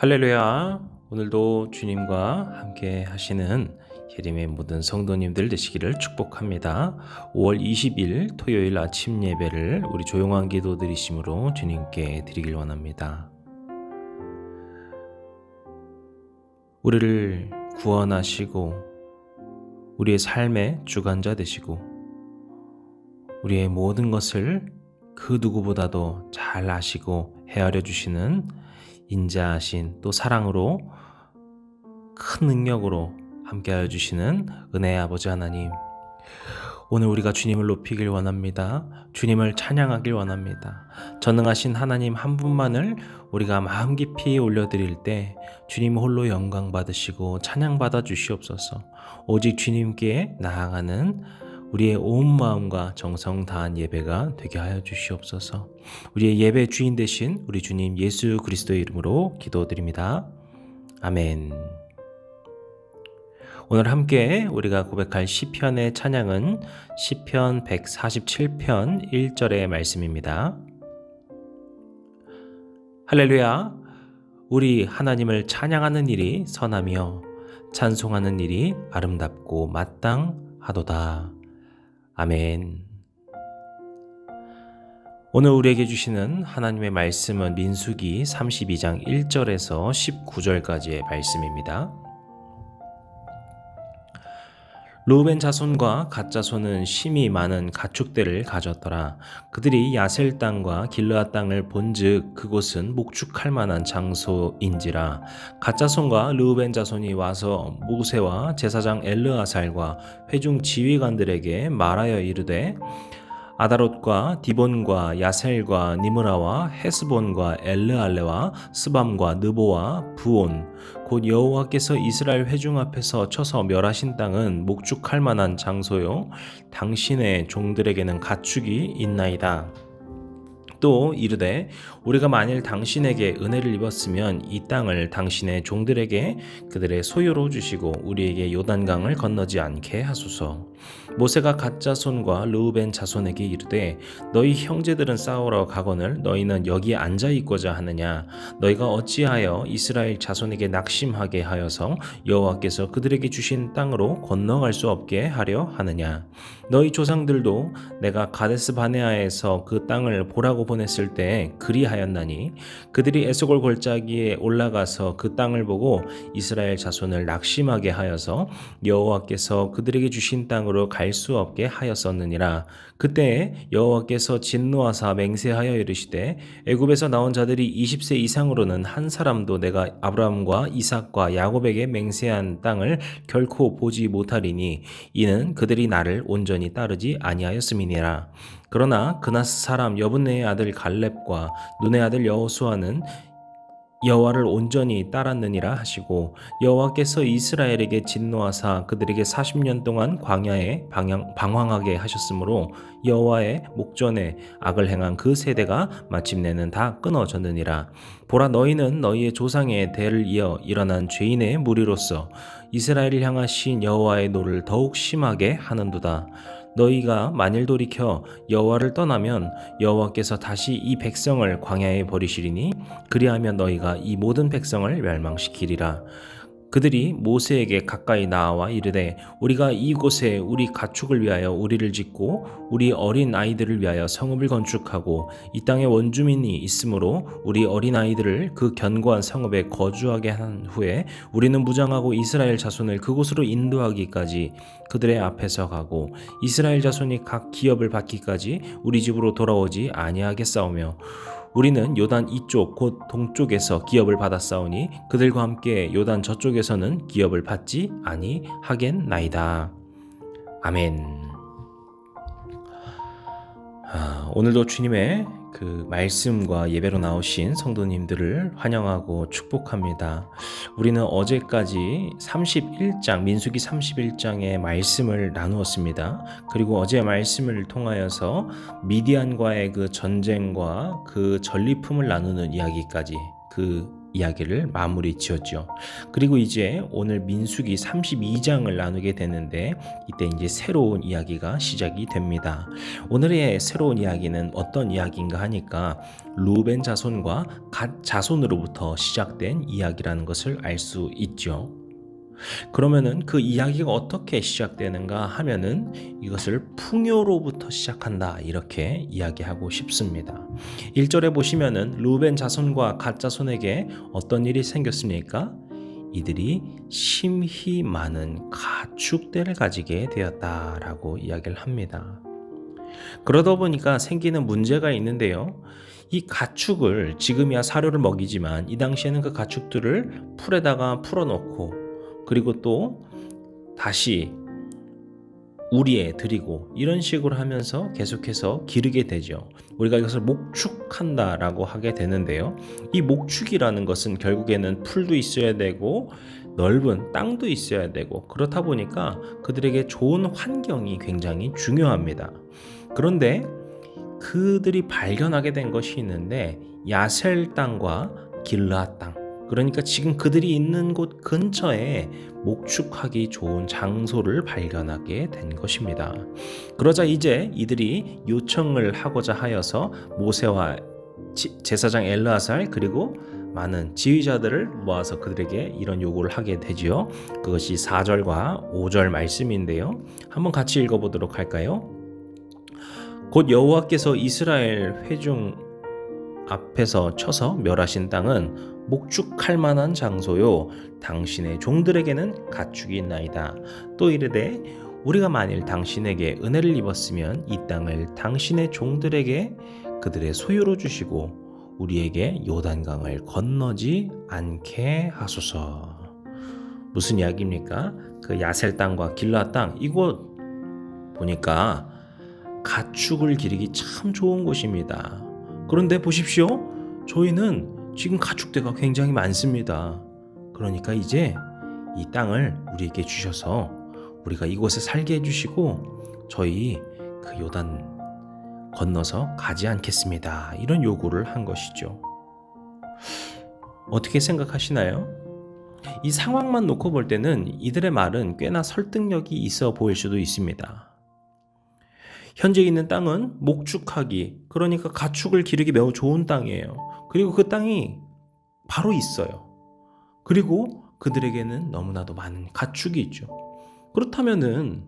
할렐루야. 오늘도 주님과 함께 하시는 예림의 모든 성도님들 되시기를 축복합니다. 5월 20일 토요일 아침 예배를 우리 조용한 기도 드리심으로 주님께 드리길 원합니다. 우리를 구원하시고 우리의 삶의 주관자 되시고 우리의 모든 것을 그 누구보다도 잘 아시고 헤아려 주시는 인자하신 또 사랑으로 큰 능력으로 함께하여 주시는 은혜의 아버지 하나님, 오늘 우리가 주님을 높이길 원합니다. 주님을 찬양하길 원합니다. 전능하신 하나님 한 분만을 우리가 마음 깊이 올려드릴 때 주님 홀로 영광 받으시고 찬양 받아 주시옵소서. 오직 주님께 나아가는 우리의 온 마음과 정성 다한 예배가 되게 하여 주시옵소서. 우리의 예배 주인 되신 우리 주님 예수 그리스도의 이름으로 기도드립니다. 아멘. 오늘 함께 우리가 고백할 시편의 찬양은 시편 147편 1절의 말씀입니다. 할렐루야. 우리 하나님을 찬양하는 일이 선하며 찬송하는 일이 아름답고 마땅하도다. 아멘. 오늘 우리에게 주시는 하나님의 말씀은 민수기 32장 1절에서 19절까지의 말씀입니다. 르우벤 자손과 갓 자손은 심이 많은 가축대를 가졌더라. 그들이 야셀 땅과 길르앗 땅을 본즉 그곳은 목축할 만한 장소인지라. 갓 자손과 르우벤 자손이 와서 모세와 제사장 엘르아살과 회중 지휘관들에게 말하여 이르되 아다롯과 디본과 야셀과 니므라와 헤스본과 엘르알레와 스밤과 느보와 부온 곧 여호와께서 이스라엘 회중 앞에서 쳐서 멸하신 땅은 목축할 만한 장소요 당신의 종들에게는 가축이 있나이다. 또 이르되 우리가 만일 당신에게 은혜를 입었으면 이 땅을 당신의 종들에게 그들의 소유로 주시고 우리에게 요단강을 건너지 않게 하소서. 모세가 갓 자손과 르우벤 자손에게 이르되 너희 형제들은 싸우러 가거늘 너희는 여기 앉아 있고자 하느냐. 너희가 어찌하여 이스라엘 자손에게 낙심하게 하여서 여호와께서 그들에게 주신 땅으로 건너갈 수 없게 하려 하느냐. 너희 조상들도 내가 가데스 바네아에서 그 땅을 보라고 보냈을 때 그리하였나니 그들이 에스골 골짜기에 올라가서 그 땅을 보고 이스라엘 자손을 낙심하게 하여서 여호와께서 그들에게 주신 땅으로 갈 수 없게 하였었느니라. 그때 여호와께서 진노하사 맹세하여 이르시되 애굽에서 나온 자들이 20세 이상으로는 한 사람도 내가 아브라함과 이삭과 야곱에게 맹세한 땅을 결코 보지 못하리니 이는 그들이 나를 온전히 따르지 아니하였음이니라. 그러나 그나스 사람 여분네의 아들 갈렙과 눈의 아들 여호수아는 여호와를 온전히 따랐느니라 하시고 여호와께서 이스라엘에게 진노하사 그들에게 40년 동안 광야에 방황하게 하셨으므로 여호와의 목전에 악을 행한 그 세대가 마침내는 다 끊어졌느니라. 보라, 너희는 너희의 조상의 대를 이어 일어난 죄인의 무리로서 이스라엘을 향하신 여호와의 노를 더욱 심하게 하는도다. 너희가 만일 돌이켜 여호와를 떠나면 여호와께서 다시 이 백성을 광야에 버리시리니 그리하면 너희가 이 모든 백성을 멸망시키리라. 그들이 모세에게 가까이 나와 이르되 우리가 이곳에 우리 가축을 위하여 우리를 짓고 우리 어린 아이들을 위하여 성읍을 건축하고 이 땅에 원주민이 있으므로 우리 어린 아이들을 그 견고한 성읍에 거주하게 한 후에 우리는 무장하고 이스라엘 자손을 그곳으로 인도하기까지 그들의 앞에서 가고 이스라엘 자손이 각 기업을 받기까지 우리 집으로 돌아오지 아니하겠사오며 우리는 요단 이쪽 곧 동쪽에서 기업을 받았사오니 그들과 함께 요단 저쪽에서는 기업을 받지 아니하겠나이다. 아멘. 오늘도 주님의 그 말씀과 예배로 나오신 성도님들을 환영하고 축복합니다. 우리는 어제까지 31장 민수기 31장의 말씀을 나누었습니다. 그리고 어제 말씀을 통하여서 미디안과의 그 전쟁과 그 전리품을 나누는 이야기까지 그 이야기를 마무리 지었죠. 그리고 이제 오늘 민수기 32장을 나누게 되는데 이때 이제 새로운 이야기가 시작이 됩니다. 오늘의 새로운 이야기는 어떤 이야기인가 하니까 루벤 자손과 갓 자손으로부터 시작된 이야기라는 것을 알 수 있죠. 그러면은 그 이야기가 어떻게 시작되는가 하면은 이것을 풍요로부터 시작한다 이렇게 이야기하고 싶습니다. 1절에 보시면은 루벤 자손과 갓 자손에게 어떤 일이 생겼습니까? 이들이 심히 많은 가축대를 가지게 되었다라고 이야기를 합니다. 그러다 보니까 생기는 문제가 있는데요. 이 가축을 지금이야 사료를 먹이지만 이 당시에는 그 가축들을 풀에다가 풀어놓고 그리고 또 다시 우리에 들이고 이런 식으로 하면서 계속해서 기르게 되죠. 우리가 이것을 목축한다라고 하게 되는데요. 이 목축이라는 것은 결국에는 풀도 있어야 되고 넓은 땅도 있어야 되고 그렇다 보니까 그들에게 좋은 환경이 굉장히 중요합니다. 그런데 그들이 발견하게 된 것이 있는데 야셀 땅과 길르앗 땅, 그러니까 지금 그들이 있는 곳 근처에 목축하기 좋은 장소를 발견하게 된 것입니다. 그러자 이제 이들이 요청을 하고자 하여서 모세와 제사장 엘르아살 그리고 많은 지휘자들을 모아서 그들에게 이런 요구를 하게 되지요. 그것이 4절과 5절 말씀인데요. 한번 같이 읽어보도록 할까요? 곧 여호와께서 이스라엘 회중 앞에서 쳐서 멸하신 땅은 목축할 만한 장소요 당신의 종들에게는 가축이 있나이다. 또 이르되 우리가 만일 당신에게 은혜를 입었으면 이 땅을 당신의 종들에게 그들의 소유로 주시고 우리에게 요단강을 건너지 않게 하소서. 무슨 이야기입니까? 그 야셀 땅과 길르앗 땅 이곳 보니까 가축을 기르기 참 좋은 곳입니다. 그런데 보십시오. 저희는 지금 가축대가 굉장히 많습니다. 그러니까 이제 이 땅을 우리에게 주셔서 우리가 이곳에 살게 해주시고 저희 그 요단 건너서 가지 않겠습니다. 이런 요구를 한 것이죠. 어떻게 생각하시나요? 이 상황만 놓고 볼 때는 이들의 말은 꽤나 설득력이 있어 보일 수도 있습니다. 현재 있는 땅은 목축하기, 그러니까 가축을 기르기 매우 좋은 땅이에요. 그리고 그 땅이 바로 있어요. 그리고 그들에게는 너무나도 많은 가축이 있죠. 그렇다면은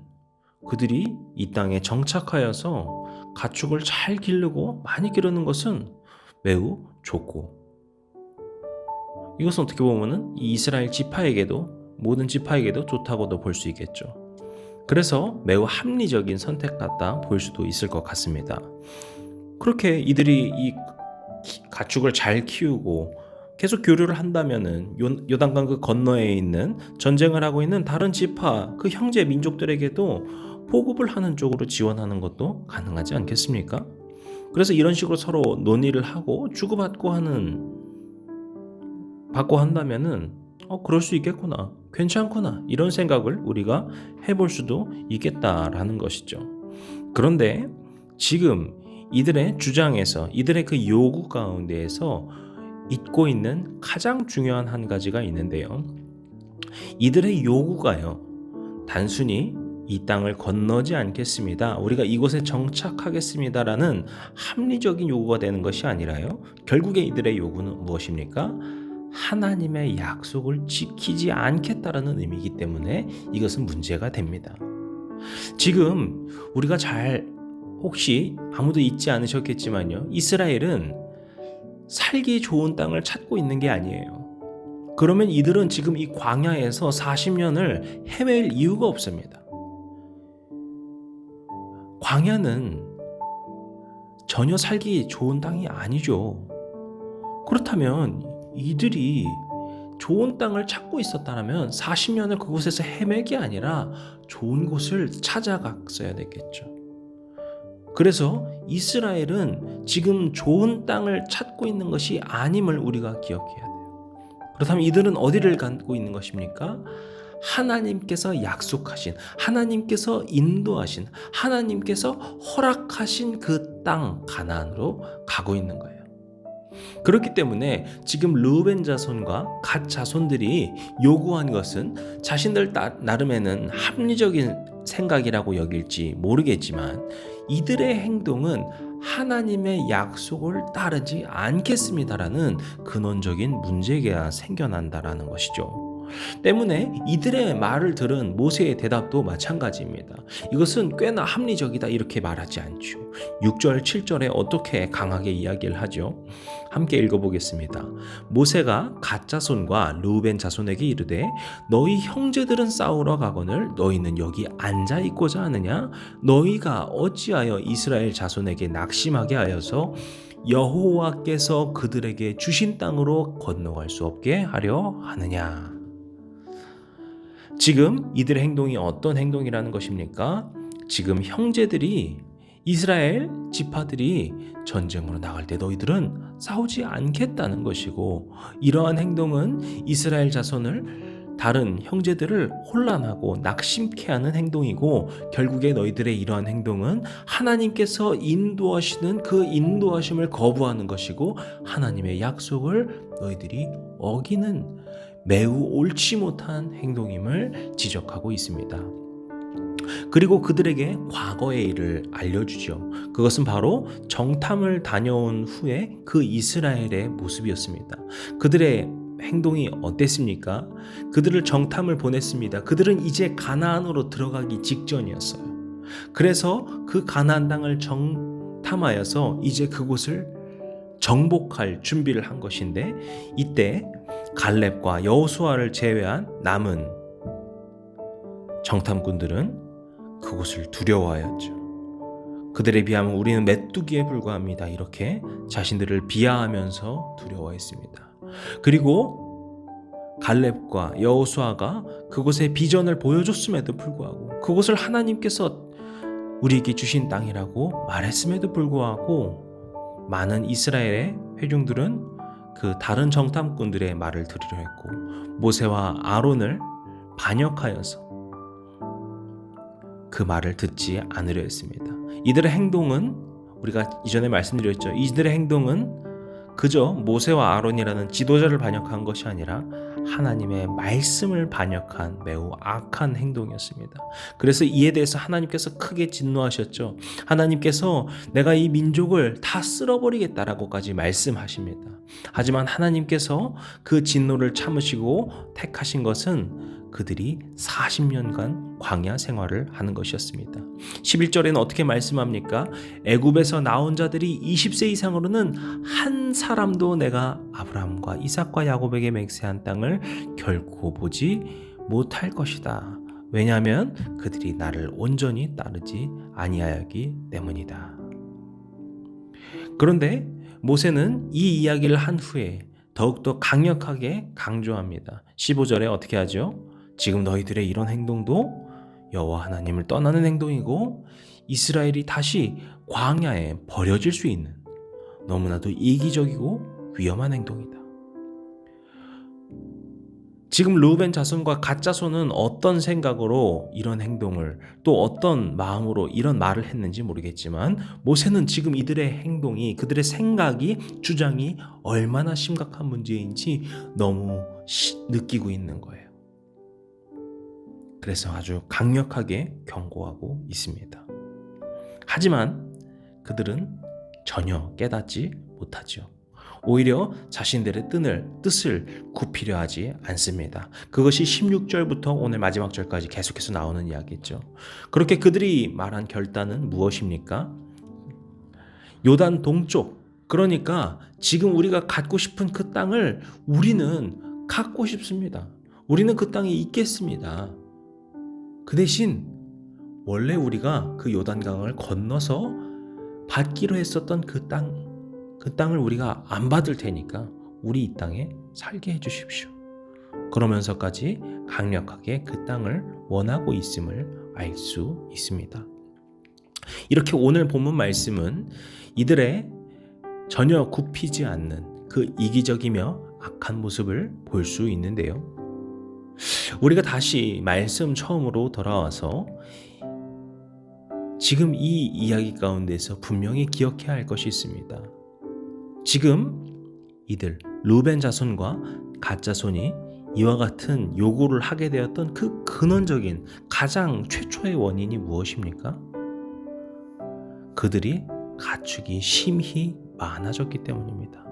그들이 이 땅에 정착하여서 가축을 잘 기르고 많이 기르는 것은 매우 좋고, 이것은 어떻게 보면은 이 이스라엘 지파에게도 모든 지파에게도 좋다고도 볼 수 있겠죠. 그래서 매우 합리적인 선택 같다 볼 수도 있을 것 같습니다. 그렇게 이들이 이 가축을 잘 키우고 계속 교류를 한다면은 요단강 그 건너에 있는 전쟁을 하고 있는 다른 지파 그 형제 민족들에게도 보급을 하는 쪽으로 지원하는 것도 가능하지 않겠습니까? 그래서 이런 식으로 서로 논의를 하고 주고받고 한다면은 그럴 수 있겠구나, 괜찮구나, 이런 생각을 우리가 해볼 수도 있겠다라는 것이죠. 그런데 지금 이들의 주장에서, 이들의 그 요구 가운데에서 잊고 있는 가장 중요한 한 가지가 있는데요. 이들의 요구가요, 단순히 이 땅을 건너지 않겠습니다, 우리가 이곳에 정착하겠습니다라는 합리적인 요구가 되는 것이 아니라요, 결국에 이들의 요구는 무엇입니까? 하나님의 약속을 지키지 않겠다라는 의미이기 때문에 이것은 문제가 됩니다. 지금 우리가 혹시 아무도 잊지 않으셨겠지만요, 이스라엘은 살기 좋은 땅을 찾고 있는 게 아니에요. 그러면 이들은 지금 이 광야에서 40년을 헤맬 이유가 없습니다. 광야는 전혀 살기 좋은 땅이 아니죠. 그렇다면 이들이 좋은 땅을 찾고 있었다면 40년을 그곳에서 헤매기 아니라 좋은 곳을 찾아갔어야 됐겠죠. 그래서 이스라엘은 지금 좋은 땅을 찾고 있는 것이 아님을 우리가 기억해야 돼요. 그렇다면 이들은 어디를 갖고 있는 것입니까? 하나님께서 약속하신, 하나님께서 인도하신, 하나님께서 허락하신 그 땅 가나안으로 가고 있는 거예요. 그렇기 때문에 지금 르우벤 자손과 갓 자손들이 요구한 것은 자신들 나름에는 합리적인 생각이라고 여길지 모르겠지만 이들의 행동은 하나님의 약속을 따르지 않겠습니다라는 근원적인 문제가 생겨난다라는 것이죠. 때문에 이들의 말을 들은 모세의 대답도 마찬가지입니다. 이것은 꽤나 합리적이다 이렇게 말하지 않죠. 6절, 7절에 어떻게 강하게 이야기를 하죠? 함께 읽어보겠습니다. 모세가 갓 자손과 르우벤 자손에게 이르되 너희 형제들은 싸우러 가거늘 너희는 여기 앉아 있고자 하느냐? 너희가 어찌하여 이스라엘 자손에게 낙심하게 하여서 여호와께서 그들에게 주신 땅으로 건너갈 수 없게 하려 하느냐? 지금 이들의 행동이 어떤 행동이라는 것입니까? 지금 형제들이 이스라엘 지파들이 전쟁으로 나갈 때 너희들은 싸우지 않겠다는 것이고, 이러한 행동은 이스라엘 자손을 다른 형제들을 혼란하고 낙심케 하는 행동이고, 결국에 너희들의 이러한 행동은 하나님께서 인도하시는 그 인도하심을 거부하는 것이고 하나님의 약속을 너희들이 어기는 매우 옳지 못한 행동임을 지적하고 있습니다. 그리고 그들에게 과거의 일을 알려주죠. 그것은 바로 정탐을 다녀온 후에 그 이스라엘의 모습이었습니다. 그들의 행동이 어땠습니까? 그들을 정탐을 보냈습니다. 그들은 이제 가나안으로 들어가기 직전이었어요. 그래서 그 가나안 땅을 정탐하여서 이제 그곳을 정복할 준비를 한 것인데, 이때 갈렙과 여호수아를 제외한 남은 정탐꾼들은 그곳을 두려워하였죠. 그들에 비하면 우리는 메뚜기에 불과합니다. 이렇게 자신들을 비하하면서 두려워했습니다. 그리고 갈렙과 여호수아가 그곳에 비전을 보여줬음에도 불구하고, 그곳을 하나님께서 우리에게 주신 땅이라고 말했음에도 불구하고, 많은 이스라엘의 회중들은 그 다른 정탐꾼들의 말을 들으려 했고, 모세와 아론을 반역하여서 그 말을 듣지 않으려 했습니다. 이들의 행동은, 우리가 이전에 말씀드렸죠. 이들의 행동은 그저 모세와 아론이라는 지도자를 반역한 것이 아니라 하나님의 말씀을 반역한 매우 악한 행동이었습니다. 그래서 이에 대해서 하나님께서 크게 진노하셨죠. 하나님께서 내가 이 민족을 다 쓸어버리겠다라고까지 말씀하십니다. 하지만 하나님께서 그 진노를 참으시고 택하신 것은 그들이 40년간 광야 생활을 하는 것이었습니다. 11절에는 어떻게 말씀합니까? 애굽에서 나온 자들이 20세 이상으로는 한 사람도 내가 아브라함과 이삭과 야곱에게 맹세한 땅을 결코 보지 못할 것이다. 왜냐하면 그들이 나를 온전히 따르지 아니하였기 때문이다. 그런데 모세는 이 이야기를 한 후에 더욱더 강력하게 강조합니다. 15절에 어떻게 하죠? 지금 너희들의 이런 행동도 여호와 하나님을 떠나는 행동이고 이스라엘이 다시 광야에 버려질 수 있는 너무나도 이기적이고 위험한 행동이다. 지금 르우벤 자손과 갓 자손은 어떤 생각으로 이런 행동을, 또 어떤 마음으로 이런 말을 했는지 모르겠지만, 모세는 지금 이들의 행동이, 그들의 생각이, 주장이 얼마나 심각한 문제인지 너무 느끼고 있는 거예요. 그래서 아주 강력하게 경고하고 있습니다. 하지만 그들은 전혀 깨닫지 못하죠. 오히려 자신들의 뜻을 굽히려 하지 않습니다. 그것이 16절부터 오늘 마지막 절까지 계속해서 나오는 이야기죠. 그렇게 그들이 말한 결단은 무엇입니까? 요단 동쪽, 그러니까 지금 우리가 갖고 싶은 그 땅을 우리는 갖고 싶습니다. 우리는 그 땅에 있겠습니다. 그 대신 원래 우리가 그 요단강을 건너서 받기로 했었던 그 땅을 우리가 안 받을 테니까 우리 이 땅에 살게 해주십시오. 그러면서까지 강력하게 그 땅을 원하고 있음을 알 수 있습니다. 이렇게 오늘 본문 말씀은 이들의 전혀 굽히지 않는 그 이기적이며 악한 모습을 볼 수 있는데요. 우리가 다시 말씀 처음으로 돌아와서 지금 이 이야기 가운데서 분명히 기억해야 할 것이 있습니다. 지금 이들 르우벤 자손과 갓 자손이 이와 같은 요구를 하게 되었던 그 근원적인 가장 최초의 원인이 무엇입니까? 그들이 가축이 심히 많아졌기 때문입니다.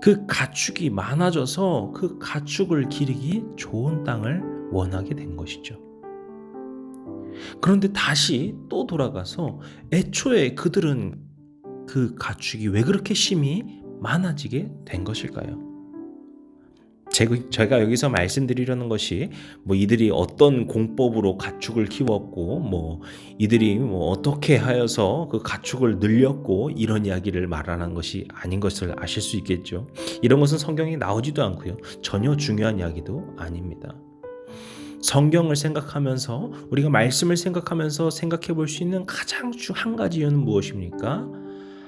그 가축이 많아져서 그 가축을 기르기 좋은 땅을 원하게 된 것이죠. 그런데 다시 또 돌아가서 애초에 그들은 그 가축이 왜 그렇게 심히 많아지게 된 것일까요? 제가 여기서 말씀드리려는 것이 이들이 어떤 공법으로 가축을 키웠고 이들이 어떻게 하여서 그 가축을 늘렸고 이런 이야기를 말하는 것이 아닌 것을 아실 수 있겠죠. 이런 것은 성경에 나오지도 않고요. 전혀 중요한 이야기도 아닙니다. 성경을 생각하면서 우리가 말씀을 생각하면서 생각해 볼 수 있는 가장 한 가지 이유는 무엇입니까?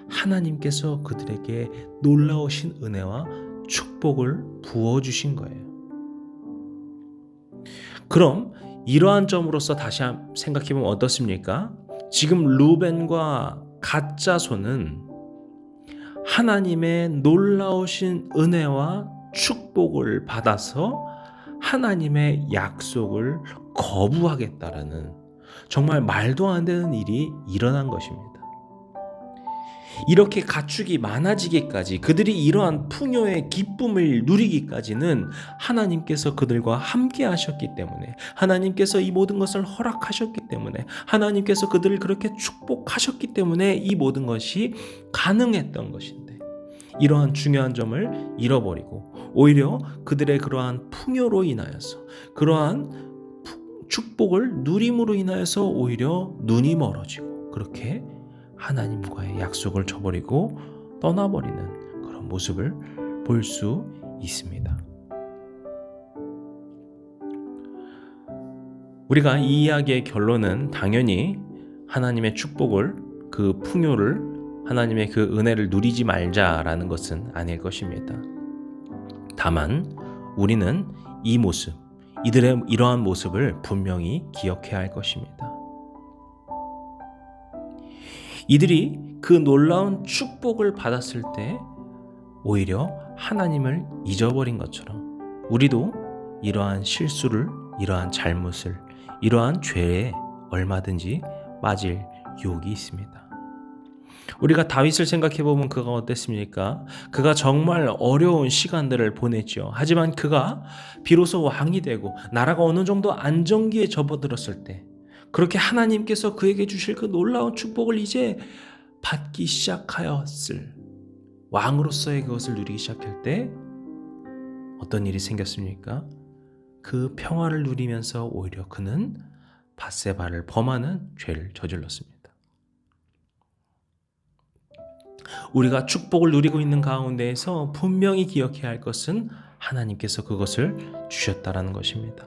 하나님께서 그들에게 놀라우신 은혜와 축복을 부어주신 거예요. 그럼 이러한 점으로서 다시 생각해보면 어떻습니까? 지금 르우벤과 갓 자손은 하나님의 놀라우신 은혜와 축복을 받아서 하나님의 약속을 거부하겠다라는 정말 말도 안 되는 일이 일어난 것입니다. 이렇게 가축이 많아지기까지 그들이 이러한 풍요의 기쁨을 누리기까지는 하나님께서 그들과 함께 하셨기 때문에, 하나님께서 이 모든 것을 허락하셨기 때문에, 하나님께서 그들을 그렇게 축복하셨기 때문에 이 모든 것이 가능했던 것인데, 이러한 중요한 점을 잃어버리고 오히려 그들의 그러한 풍요로 인하여서, 그러한 축복을 누림으로 인하여서 오히려 눈이 멀어지고 그렇게 하나님과의 약속을 저버리고 떠나버리는 그런 모습을 볼 수 있습니다. 우리가 이 이야기의 결론은 당연히 하나님의 축복을, 그 풍요를, 하나님의 그 은혜를 누리지 말자라는 것은 아닐 것입니다. 다만 우리는 이 모습, 이들의 이러한 모습을 분명히 기억해야 할 것입니다. 이들이 그 놀라운 축복을 받았을 때 오히려 하나님을 잊어버린 것처럼 우리도 이러한 실수를, 이러한 잘못을, 이러한 죄에 얼마든지 빠질 유혹이 있습니다. 우리가 다윗을 생각해보면 그가 어땠습니까? 그가 정말 어려운 시간들을 보냈죠. 하지만 그가 비로소 왕이 되고 나라가 어느 정도 안정기에 접어들었을 때, 그렇게 하나님께서 그에게 주실 그 놀라운 축복을 이제 받기 시작하였을, 왕으로서의 그것을 누리기 시작할 때 어떤 일이 생겼습니까? 그 평화를 누리면서 오히려 그는 밧세바를 범하는 죄를 저질렀습니다. 우리가 축복을 누리고 있는 가운데에서 분명히 기억해야 할 것은 하나님께서 그것을 주셨다라는 것입니다.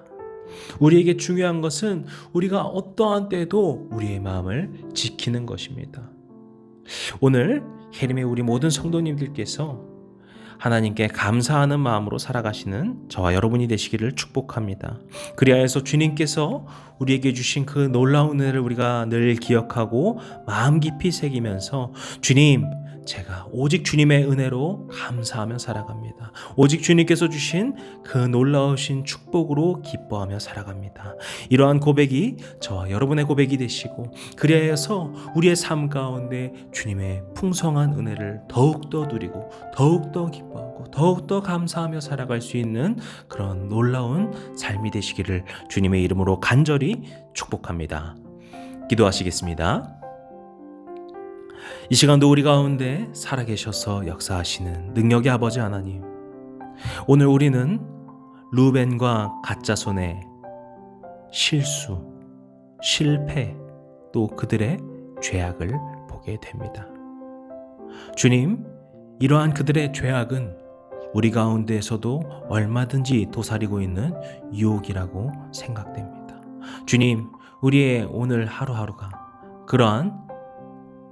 우리에게 중요한 것은 우리가 어떠한 때에도 우리의 마음을 지키는 것입니다. 오늘 예림의 우리 모든 성도님들께서 하나님께 감사하는 마음으로 살아가시는 저와 여러분이 되시기를 축복합니다. 그리하여서 주님께서 우리에게 주신 그 놀라운 은혜를 우리가 늘 기억하고 마음 깊이 새기면서, 주님, 제가 오직 주님의 은혜로 감사하며 살아갑니다. 오직 주님께서 주신 그 놀라우신 축복으로 기뻐하며 살아갑니다. 이러한 고백이 저와 여러분의 고백이 되시고, 그리하여서 우리의 삶 가운데 주님의 풍성한 은혜를 더욱더 누리고 더욱더 기뻐하고 더욱더 감사하며 살아갈 수 있는 그런 놀라운 삶이 되시기를 주님의 이름으로 간절히 축복합니다. 기도하시겠습니다. 이 시간도 우리 가운데 살아계셔서 역사하시는 능력의 아버지 하나님, 오늘 우리는 르우벤과 갓 자손의 실수, 실패, 또 그들의 죄악을 보게 됩니다. 주님, 이러한 그들의 죄악은 우리 가운데에서도 얼마든지 도사리고 있는 유혹이라고 생각됩니다. 주님, 우리의 오늘 하루하루가 그러한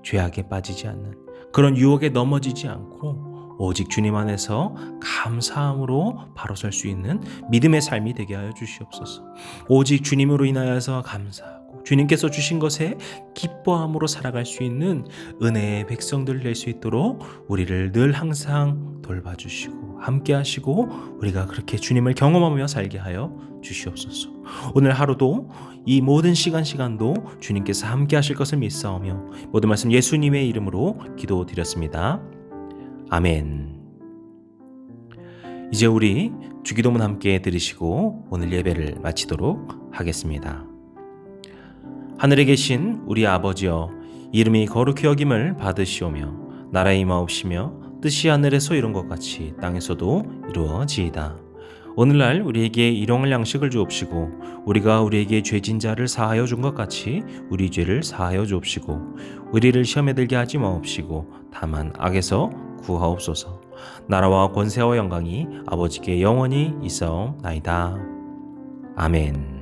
죄악에 빠지지 않는, 그런 유혹에 넘어지지 않고 오직 주님 안에서 감사함으로 바로 설 수 있는 믿음의 삶이 되게 하여 주시옵소서. 오직 주님으로 인하여서 감사하고 주님께서 주신 것에 기뻐함으로 살아갈 수 있는 은혜의 백성들 될 수 있도록 우리를 늘 항상 돌봐주시고 함께 하시고 우리가 그렇게 주님을 경험하며 살게 하여 주시옵소서. 오늘 하루도 이 모든 시간도 주님께서 함께 하실 것을 믿사오며 모든 말씀 예수님의 이름으로 기도드렸습니다. 아멘. 이제 우리 주기도문 함께 들으시고 오늘 예배를 마치도록 하겠습니다. 하늘에 계신 우리 아버지여, 이름이 거룩히 여김을 받으시오며 나라의 임하옵시며 뜻이 하늘에서 이룬 것 같이 땅에서도 이루어지이다. 오늘날 우리에게 일용할 양식을 주옵시고 우리가 우리에게 죄진 자를 사하여 준 것 같이 우리 죄를 사하여 주옵시고 우리를 시험에 들게 하지 마옵시고 다만 악에서 구하옵소서. 나라와 권세와 영광이 아버지께 영원히 있사옵나이다. 아멘.